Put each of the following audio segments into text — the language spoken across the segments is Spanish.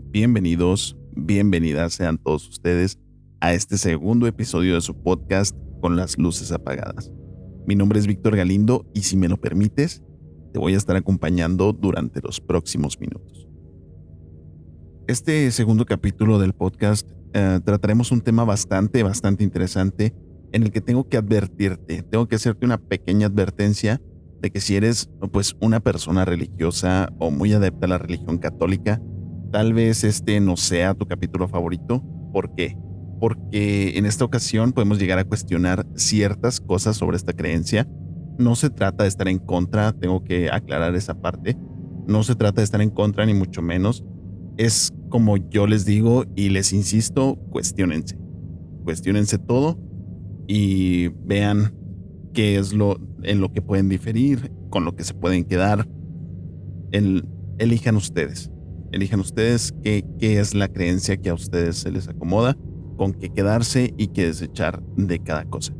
Bienvenidos, bienvenidas sean todos ustedes a este segundo episodio de su podcast Con las luces apagadas. Mi nombre es Víctor Galindo y si me lo permites, te voy a estar acompañando durante los próximos minutos. Este segundo capítulo del podcast trataremos un tema bastante interesante en el que tengo que tengo que hacerte una pequeña advertencia de que si eres pues una persona religiosa o muy adepta a la religión católica, tal vez este no sea tu capítulo favorito. ¿Por qué? Porque en esta ocasión podemos llegar a cuestionar ciertas cosas sobre esta creencia. No se trata de estar en contra, tengo que aclarar esa parte. No se trata de estar en contra ni mucho menos. Es como yo les digo y les insisto, cuestiónense. Cuestiónense todo y vean qué es en lo que pueden diferir, con lo que se pueden quedar. Elijan ustedes. Elijan ustedes qué es la creencia que a ustedes se les acomoda, con qué quedarse y qué desechar de cada cosa.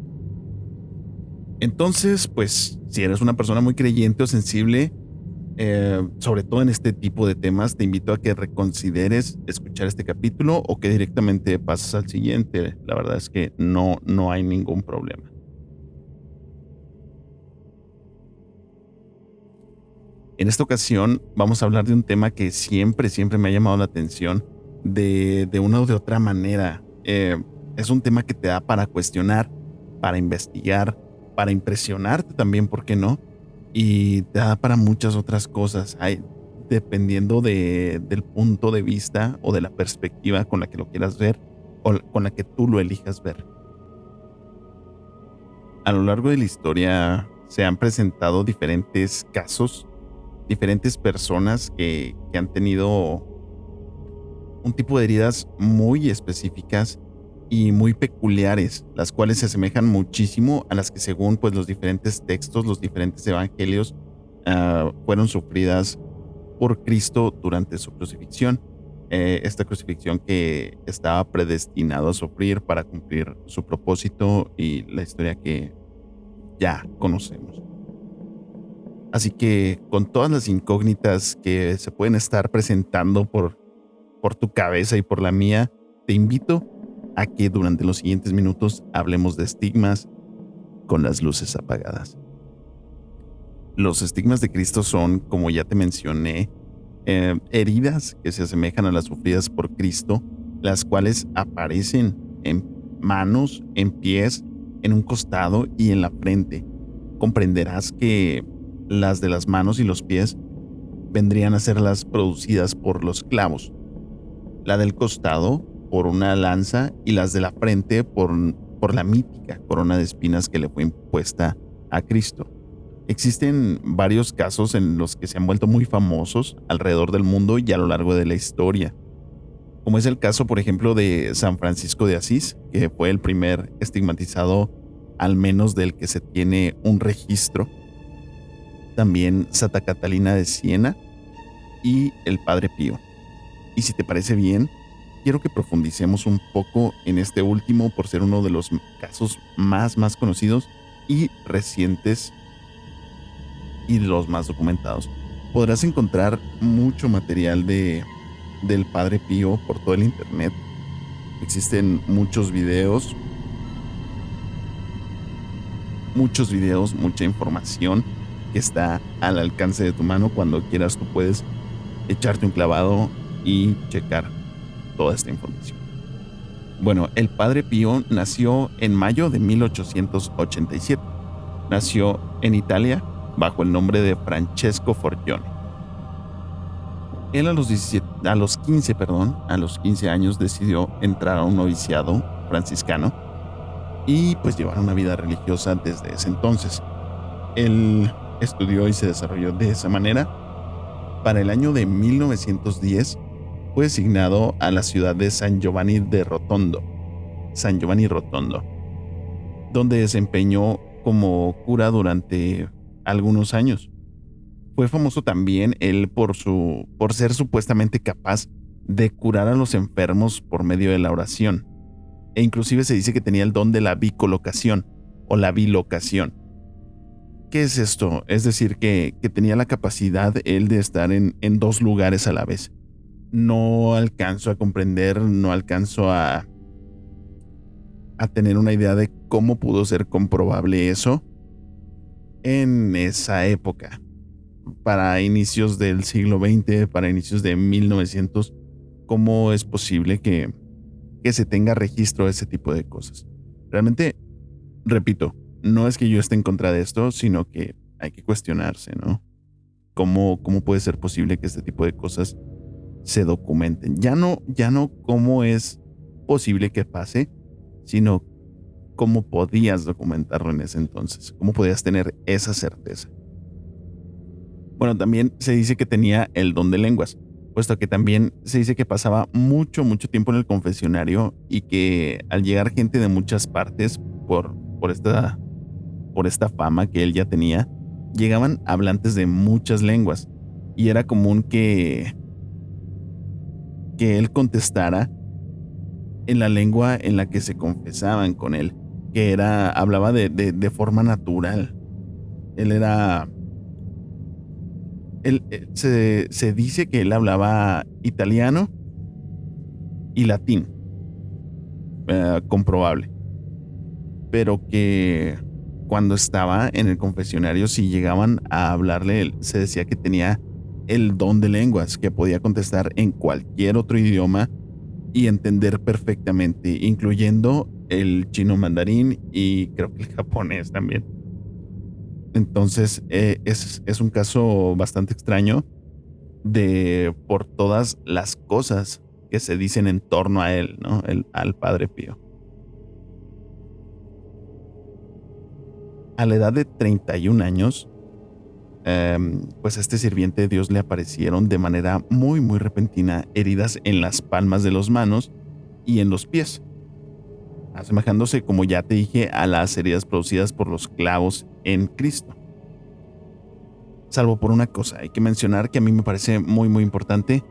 Entonces, pues, si eres una persona muy creyente o sensible, sobre todo en este tipo de temas, te invito a que reconsideres escuchar este capítulo o que directamente pases al siguiente. La verdad es que no hay ningún problema. En esta ocasión vamos a hablar de un tema que siempre me ha llamado la atención de una o de otra manera. Es un tema que te da para cuestionar, para investigar, para impresionarte también, ¿por qué no? Y te da para muchas otras cosas, dependiendo del punto de vista o de la perspectiva con la que lo quieras ver o con la que tú lo elijas ver. A lo largo de la historia se han presentado diferentes casos, diferentes personas que han tenido un tipo de heridas muy específicas y muy peculiares, las cuales se asemejan muchísimo a las que según pues los diferentes textos, los diferentes evangelios fueron sufridas por Cristo durante su crucifixión. Esta crucifixión que estaba predestinado a sufrir para cumplir su propósito y la historia que ya conocemos. Así que con todas las incógnitas que se pueden estar presentando por tu cabeza y por la mía, te invito a que durante los siguientes minutos hablemos de estigmas con las luces apagadas. Los estigmas de Cristo son, como ya te mencioné, heridas que se asemejan a las sufridas por Cristo, las cuales aparecen en manos, en pies, en un costado y en la frente. Comprenderás que las de las manos y los pies vendrían a ser las producidas por los clavos, la del costado por una lanza y las de la frente por la mítica corona de espinas que le fue impuesta a Cristo. Existen varios casos en los que se han vuelto muy famosos alrededor del mundo y a lo largo de la historia, como es el caso, por ejemplo, de San Francisco de Asís, que fue el primer estigmatizado, al menos del que se tiene un registro. También Santa Catalina de Siena y el Padre Pío. Y si te parece bien, quiero que profundicemos un poco en este último por ser uno de los casos más conocidos y recientes y los más documentados. Podrás encontrar mucho material del Padre Pío por todo el internet. Existen muchos videos, mucha información que está al alcance de tu mano. Cuando quieras tú puedes echarte un clavado y checar toda esta información. Bueno, el Padre Pío nació en mayo de 1887. Nació en Italia bajo el nombre de Francesco Forgione. Él a los 15 años decidió entrar a un noviciado franciscano y pues llevar una vida religiosa desde ese entonces. Él estudió y se desarrolló de esa manera. Para el año de 1910 fue designado a la ciudad de San Giovanni Rotondo, donde desempeñó como cura durante algunos años. Fue famoso también él por ser supuestamente capaz de curar a los enfermos por medio de la oración. E inclusive se dice que tenía el don de la bicolocación o la bilocación. ¿Qué es esto? Es decir, que tenía la capacidad él de estar en dos lugares a la vez. no alcanzo a comprender, no alcanzo a tener una idea de cómo pudo ser comprobable eso en esa época, para inicios del siglo XX, para inicios de 1900. ¿Cómo es posible que se tenga registro de ese tipo de cosas? Realmente, repito, no es que yo esté en contra de esto, sino que hay que cuestionarse, ¿no? ¿Cómo puede ser posible que este tipo de cosas se documenten? Ya no cómo es posible que pase, sino cómo podías documentarlo en ese entonces, cómo podías tener esa certeza. Bueno, también se dice que tenía el don de lenguas, puesto que también se dice que pasaba mucho tiempo en el confesionario y que al llegar gente de muchas partes por esta fama que él ya tenía, llegaban hablantes de muchas lenguas y era común que él contestara en la lengua en la que se confesaban con él, que hablaba de forma natural. Él era, se dice que él hablaba italiano y latín, comprobable, pero que cuando estaba en el confesionario, si llegaban a hablarle, se decía que tenía el don de lenguas, que podía contestar en cualquier otro idioma y entender perfectamente, incluyendo el chino mandarín y creo que el japonés también. Entonces, es un caso bastante extraño por todas las cosas que se dicen en torno a él, ¿no? Al Padre Pío. A la edad de 31 años, pues a este sirviente de Dios le aparecieron de manera muy repentina heridas en las palmas de las manos y en los pies, asemejándose, como ya te dije, a las heridas producidas por los clavos en Cristo. Salvo por una cosa, hay que mencionar que a mí me parece muy importante.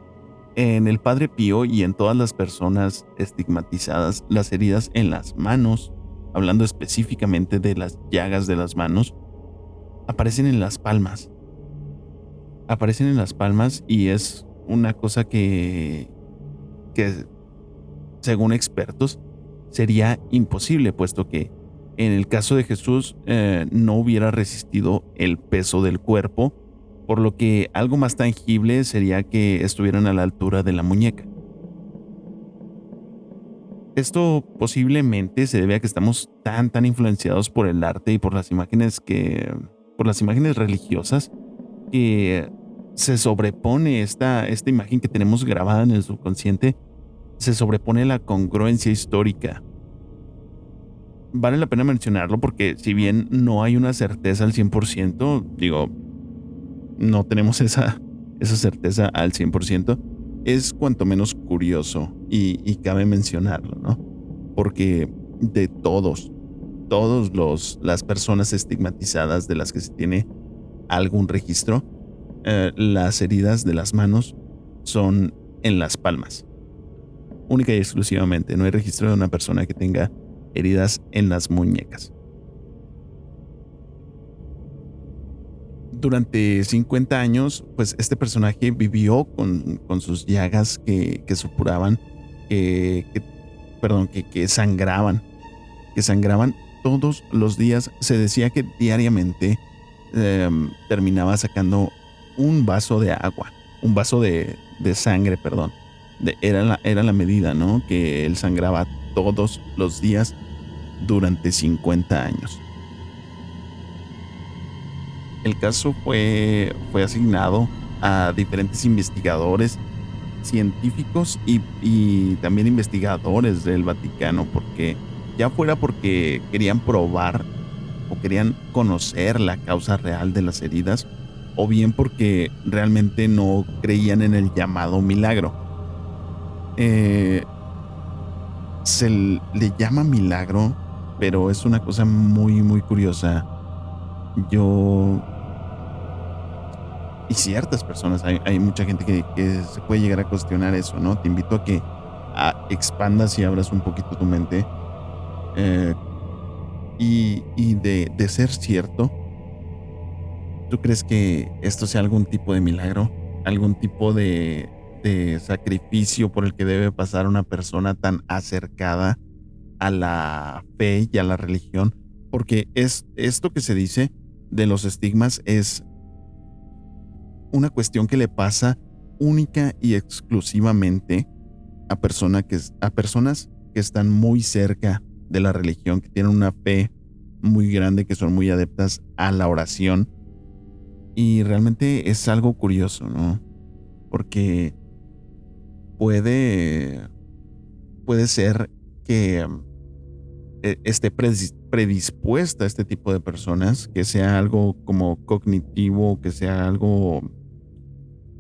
En el Padre Pío y en todas las personas estigmatizadas, las heridas en las manos, hablando específicamente de las llagas de las manos, aparecen en las palmas. Aparecen en las palmas y es una cosa que según expertos, sería imposible, puesto que en el caso de Jesús no hubiera resistido el peso del cuerpo, por lo que algo más tangible sería que estuvieran a la altura de la muñeca. Esto posiblemente se debe a que estamos tan influenciados por el arte y por las imágenes religiosas, que se sobrepone esta imagen que tenemos grabada en el subconsciente, se sobrepone la congruencia histórica. Vale la pena mencionarlo porque si bien no hay una certeza al 100%, digo, no tenemos esa certeza al 100%, es cuanto menos curioso y cabe mencionarlo, ¿no? Porque de las personas estigmatizadas de las que se tiene algún registro, las heridas de las manos son en las palmas, única y exclusivamente. No hay registro de una persona que tenga heridas en las muñecas. Durante 50 años, pues este personaje vivió con sus llagas que supuraban, que, perdón, que sangraban todos los días. Se decía que diariamente terminaba sacando un vaso de agua, un vaso de sangre, perdón. Era la medida, ¿no? Que él sangraba todos los días durante 50 años. El caso fue asignado a diferentes investigadores, científicos y también investigadores del Vaticano, porque ya fuera porque querían probar o querían conocer la causa real de las heridas, o bien porque realmente no creían en el llamado milagro. Se le llama milagro, pero es una cosa muy curiosa. Yo y ciertas personas, hay mucha gente que se puede llegar a cuestionar eso, ¿no? Te invito a que expandas y abras un poquito tu mente, eh, y de ser cierto, ¿tú crees que esto sea algún tipo de milagro? ¿Algún tipo de sacrificio por el que debe pasar una persona tan acercada a la fe y a la religión, porque es esto que se dice de los estigmas es una cuestión que le pasa única y exclusivamente a personas que están muy cerca de la religión, que tienen una fe muy grande, que son muy adeptas a la oración. Y realmente es algo curioso, ¿no? Porque puede, puede ser que esté predispuesta a este tipo de personas, que sea algo como cognitivo, que sea algo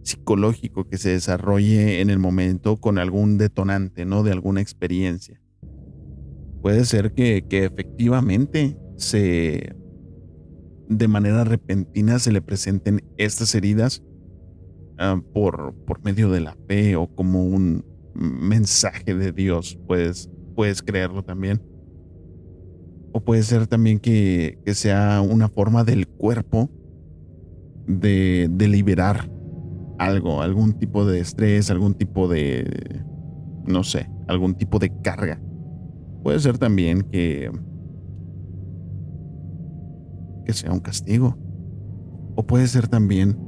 psicológico que se desarrolle en el momento con algún detonante, ¿no? De alguna experiencia. Puede ser que efectivamente de manera repentina se le presenten estas heridas por medio de la fe o como un mensaje de Dios, puedes creerlo también. O puede ser también que sea una forma del cuerpo de liberar algo, algún tipo de estrés, algún tipo de, no sé, algún tipo de carga. Puede ser también que sea un castigo. O puede ser también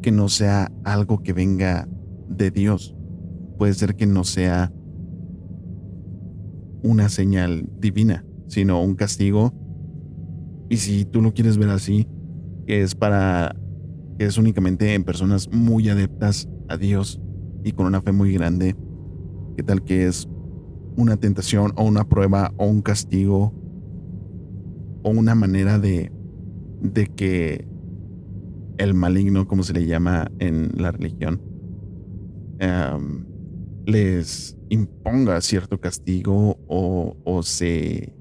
que no sea algo que venga de Dios. Puede ser que no sea una señal divina, sino un castigo. Y si tú lo quieres ver así, que que es únicamente en personas muy adeptas a Dios y con una fe muy grande, ¿qué tal que es una tentación o una prueba o un castigo o una manera de que el maligno, como se le llama en la religión, em, les imponga cierto castigo o se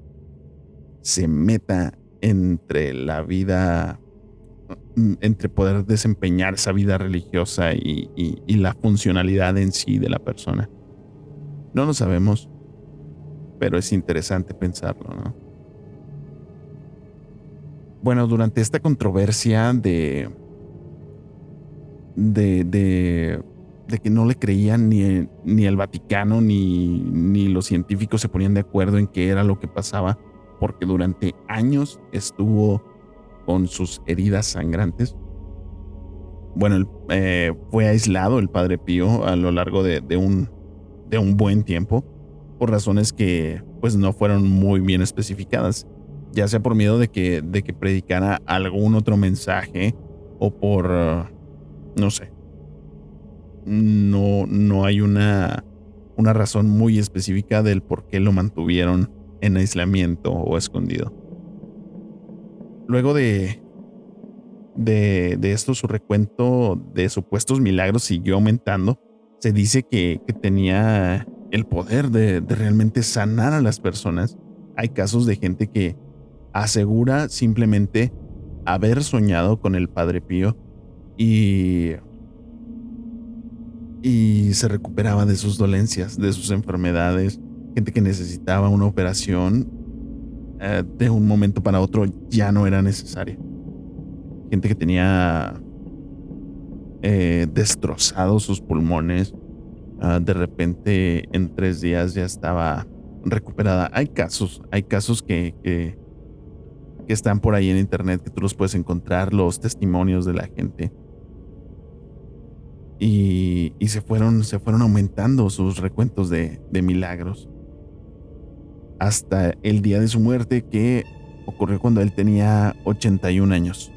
meta entre la vida, entre poder desempeñar esa vida religiosa y la funcionalidad en sí de la persona? No lo sabemos, pero es interesante pensarlo, ¿no? Bueno, durante esta controversia de, de, de que no le creían ni el Vaticano ni los científicos se ponían de acuerdo en qué era lo que pasaba, porque durante años estuvo con sus heridas sangrantes. Bueno, fue aislado el Padre Pío a lo largo de un buen tiempo, por razones que pues no fueron muy bien especificadas, ya sea por miedo de que predicara algún otro mensaje o por, no sé, no hay una razón muy específica del por qué lo mantuvieron en aislamiento o escondido. Luego de esto, su recuento de supuestos milagros siguió aumentando. Se dice que tenía el poder de realmente sanar a las personas. Hay casos de gente que asegura simplemente haber soñado con el Padre Pío y, y se recuperaba de sus dolencias, de sus enfermedades. Gente que necesitaba una operación, de un momento para otro ya no era necesaria. Gente que tenía destrozados sus pulmones, de repente en 3 días ya estaba recuperada. Hay casos que están por ahí en internet, que tú los puedes encontrar, los testimonios de la gente. Y se fueron aumentando sus recuentos de milagros hasta el día de su muerte, que ocurrió cuando él tenía 81 años.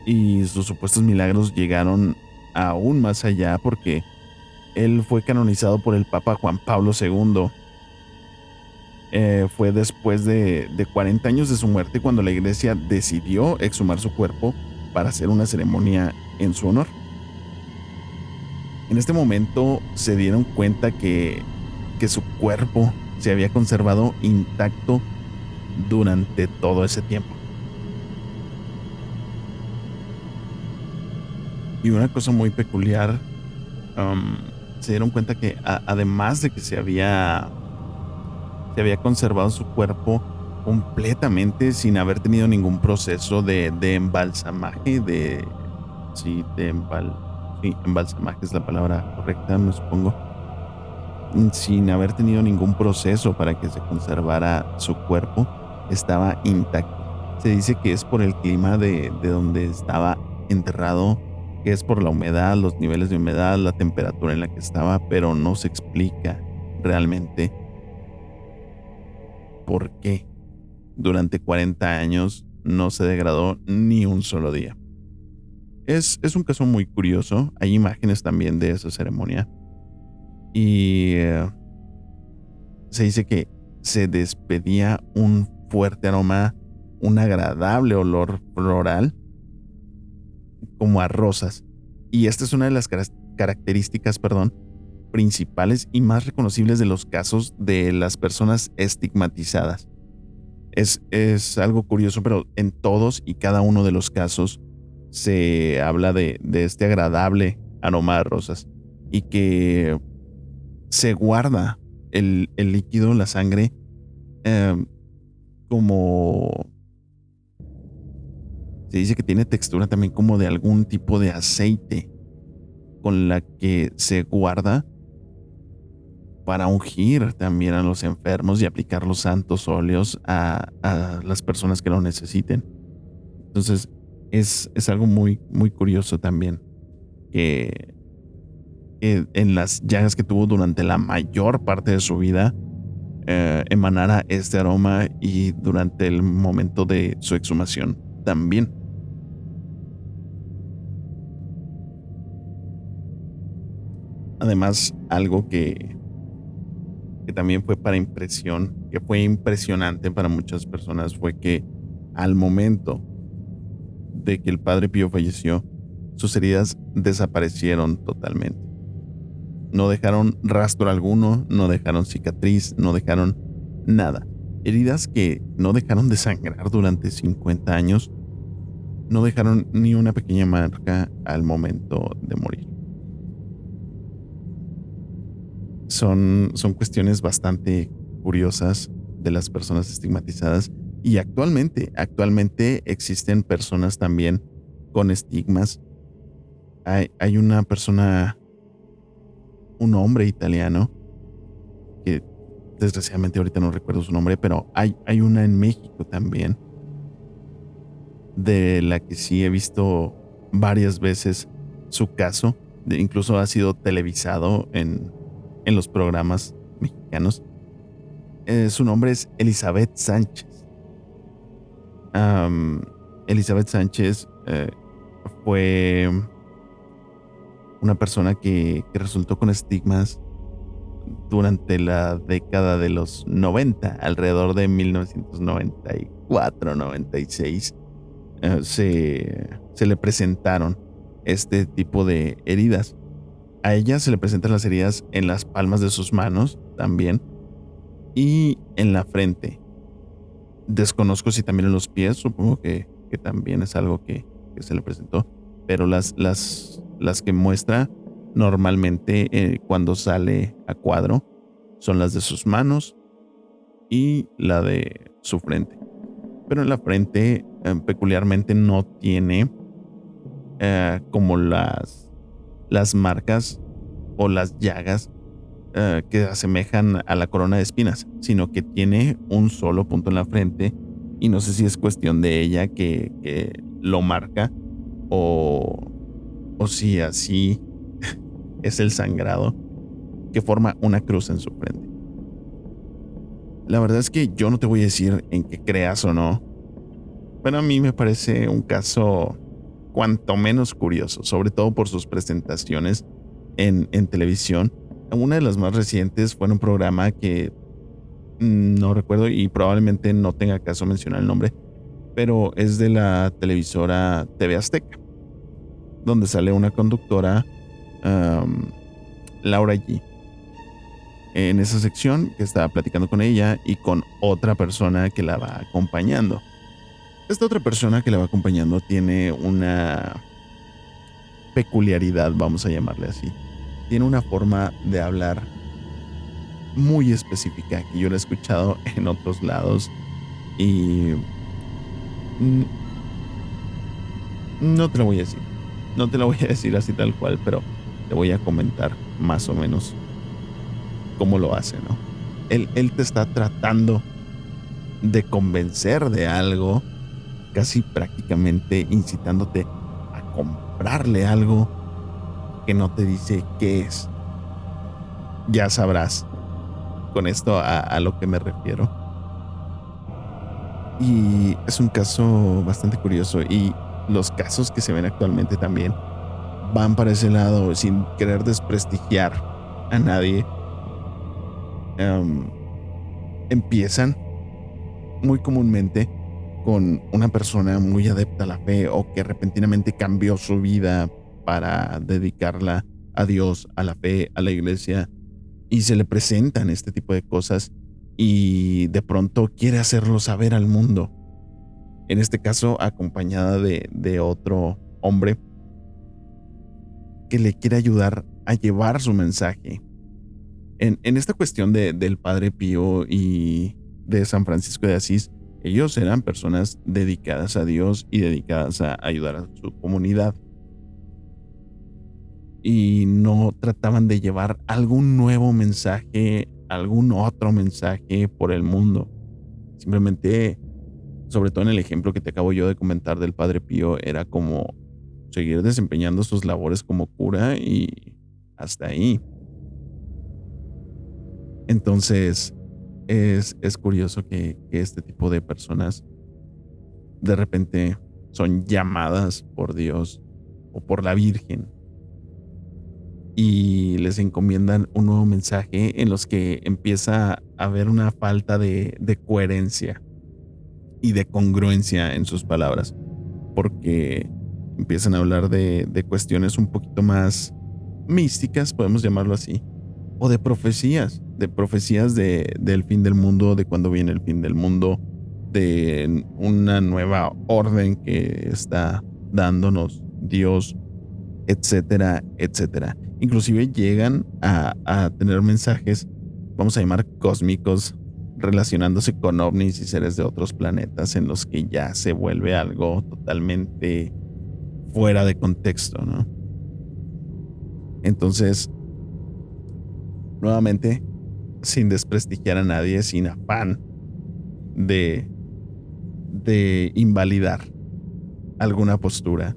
Y sus supuestos milagros llegaron aún más allá, porque él fue canonizado por el Papa Juan Pablo II. Fue después de 40 años de su muerte cuando la iglesia decidió exhumar su cuerpo para hacer una ceremonia en su honor. En este momento se dieron cuenta que su cuerpo se había conservado intacto durante todo ese tiempo. Y una cosa muy peculiar, um, se dieron cuenta que además de que se había conservado su cuerpo completamente sin haber tenido ningún proceso de embalsamaje, sí, sí, embalsamaje es la palabra correcta, me supongo, sin haber tenido ningún proceso para que se conservara su cuerpo, estaba intacto. Se dice que es por el clima de donde estaba enterrado, que es por la humedad, los niveles de humedad, la temperatura en la que estaba, pero no se explica realmente por qué durante 40 años no se degradó ni un solo día. Es un caso muy curioso. Hay imágenes también de esa ceremonia. Y se dice que se despedía un fuerte aroma, un agradable olor floral, como a rosas. Y esta es una de las características, perdón, principales y más reconocibles de los casos de las personas estigmatizadas. Es algo curioso, pero en todos y cada uno de los casos se habla de este agradable aroma de rosas y que se guarda el líquido, la sangre, eh, como se dice que tiene textura también como de algún tipo de aceite con la que se guarda para ungir también a los enfermos y aplicar los santos óleos a las personas que lo necesiten. Entonces, es algo muy, muy curioso también que en las llagas que tuvo durante la mayor parte de su vida emanara este aroma y durante el momento de su exhumación también. Además, algo que también fue para impresión, que fue impresionante para muchas personas, fue que al momento de que el padre Pío falleció, sus heridas desaparecieron totalmente. No dejaron rastro alguno, no dejaron cicatriz, no dejaron nada. Heridas que no dejaron de sangrar durante 50 años, no dejaron ni una pequeña marca al momento de morir. Son cuestiones bastante curiosas de las personas estigmatizadas y actualmente existen personas también con estigmas. Hay una persona, un hombre italiano, que desgraciadamente ahorita no recuerdo su nombre, pero hay una en México también, de la que sí he visto varias veces su caso, incluso ha sido televisado en los programas mexicanos. Su nombre es Elizabeth Sánchez. Am, Elizabeth Sánchez fue una persona que resultó con estigmas durante la década de los 90, alrededor de 1994-96. Se le presentaron este tipo de heridas. A ella se le presentan las heridas en las palmas de sus manos también y en la frente. Desconozco si también en los pies, supongo que también es algo que se le presentó, pero las que muestra normalmente cuando sale a cuadro son las de sus manos y la de su frente. Pero en la frente peculiarmente no tiene como las marcas o las llagas que asemejan a la corona de espinas, sino que tiene un solo punto en la frente y no sé si es cuestión de ella que lo marca o, o si así es el sangrado que forma una cruz en su frente. La verdad es que yo no te voy a decir en qué creas o no, pero a mí me parece un caso cuanto menos curioso, sobre todo por sus presentaciones en televisión. Una de las más recientes fue en un programa que no recuerdo y probablemente no tenga caso mencionar el nombre, pero es de la televisora TV Azteca, donde sale una conductora, um, Laura G. En esa sección que estaba platicando con ella y con otra persona que la va acompañando. Esta otra persona que la va acompañando tiene una peculiaridad, vamos a llamarle así. Tiene una forma de hablar muy específica que yo la he escuchado en otros lados y no te lo voy a decir. No te lo voy a decir así tal cual, pero te voy a comentar más o menos cómo lo hace, ¿no? Él te está tratando de convencer de algo, casi prácticamente incitándote a comprarle algo que no te dice qué es. Ya sabrás con esto a lo que me refiero. Y es un caso bastante curioso y los casos que se ven actualmente también van para ese lado sin querer desprestigiar a nadie. em, Empiezan muy comúnmente con una persona muy adepta a la fe o que repentinamente cambió su vida para dedicarla a Dios, a la fe, a la iglesia, y se le presentan este tipo de cosas y de pronto quiere hacerlo saber al mundo. En este caso, acompañada de otro hombre que le quiere ayudar a llevar su mensaje. En esta cuestión del Padre Pío y de San Francisco de Asís, ellos eran personas dedicadas a Dios y dedicadas a ayudar a su comunidad. Y no trataban de llevar algún nuevo mensaje, algún otro mensaje por el mundo. Simplemente, sobre todo en el ejemplo que te acabo yo de comentar del Padre Pío, era como seguir desempeñando sus labores como cura y hasta ahí. Entonces, es curioso que este tipo de personas de repente son llamadas por Dios o por la Virgen y les encomiendan un nuevo mensaje en los que empieza a haber una falta de coherencia y de congruencia en sus palabras, porque empiezan a hablar de cuestiones un poquito más místicas, podemos llamarlo así, o de profecías del fin del mundo, de cuándo viene el fin del mundo, de una nueva orden que está dándonos Dios, etcétera, etcétera. Inclusive llegan a tener mensajes, vamos a llamar cósmicos, relacionándose con ovnis y seres de otros planetas en los que ya se vuelve algo totalmente fuera de contexto, ¿no? Entonces, nuevamente, sin desprestigiar a nadie, sin afán de, de invalidar alguna postura,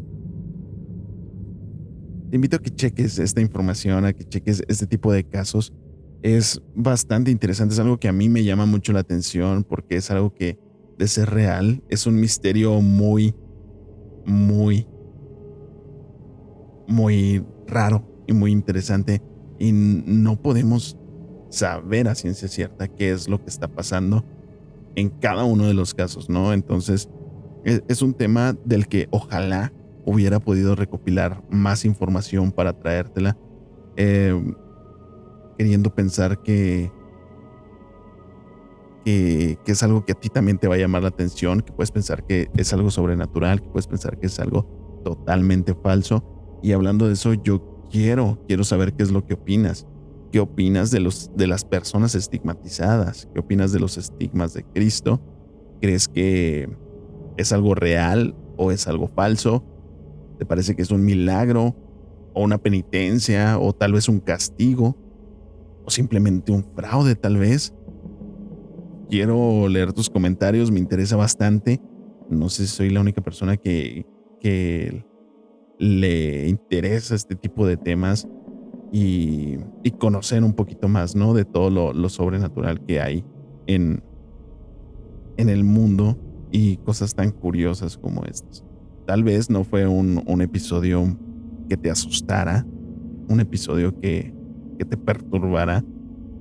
te invito a que cheques esta información, a que cheques este tipo de casos. Es bastante interesante, es algo que a mí me llama mucho la atención porque es algo que, de ser real, es un misterio muy, muy, muy raro y muy interesante y no podemos saber a ciencia cierta qué es lo que está pasando en cada uno de los casos, ¿no? Entonces, es un tema del que ojalá hubiera podido recopilar más información para traértela, eh, queriendo pensar que es algo que a ti también te va a llamar la atención, que puedes pensar que es algo sobrenatural, que puedes pensar que es algo totalmente falso. Y hablando de eso, yo quiero saber qué es lo que opinas. ¿Qué opinas de las personas estigmatizadas? ¿Qué opinas de los estigmas de Cristo? ¿Crees que es algo real o es algo falso? ¿Te parece que es un milagro o una penitencia o tal vez un castigo o simplemente un fraude tal vez? Quiero leer tus comentarios, me interesa bastante. No sé si soy la única persona que le interesa este tipo de temas y conocer un poquito más, ¿no? De todo lo sobrenatural que hay en, en el mundo y cosas tan curiosas como estas. Tal vez no fue un episodio que te asustara, un episodio que te perturbara,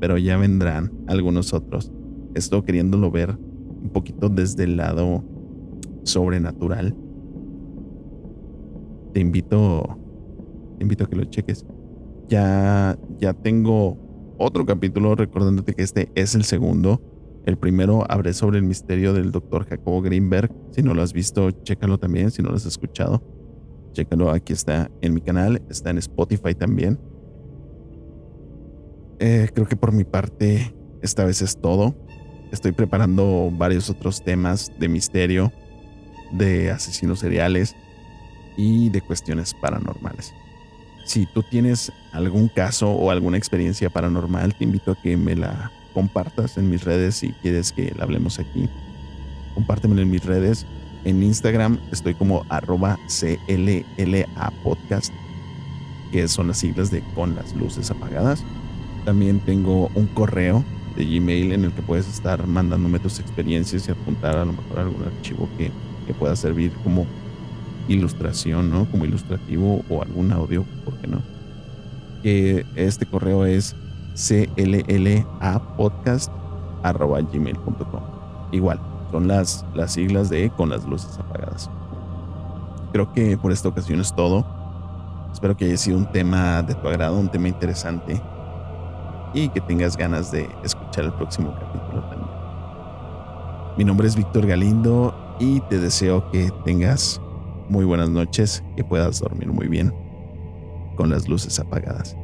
pero ya vendrán algunos otros. Estoy queriéndolo ver un poquito desde el lado sobrenatural. Te invito, te invito a que lo cheques. Ya tengo otro capítulo recordándote que este es el segundo. El primero hablé sobre el misterio del doctor Jacobo Greenberg. Si no lo has visto, chécalo también. Si no lo has escuchado, chécalo. Aquí está en mi canal, está en Spotify también. Creo que por mi parte, esta vez es todo. Estoy preparando varios otros temas de misterio, de asesinos seriales y de cuestiones paranormales. Si tú tienes algún caso o alguna experiencia paranormal, te invito a que me la compartas en mis redes si quieres que la hablemos aquí. Compártemelo en mis redes. En Instagram estoy como @CLLApodcast, que son las siglas de Con las Luces Apagadas. También tengo un correo de Gmail en el que puedes estar mandándome tus experiencias y apuntar a lo mejor algún archivo que pueda servir como ilustración, ¿no? Como ilustrativo o algún audio, ¿por qué no? Que este correo es clapodcast@gmail.com. Igual, son las siglas de Con las Luces Apagadas. Creo que por esta ocasión es todo. Espero que haya sido un tema de tu agrado, un tema interesante y que tengas ganas de escuchar el próximo capítulo también. Mi nombre es Víctor Galindo y te deseo que tengas muy buenas noches, que puedas dormir muy bien con las luces apagadas.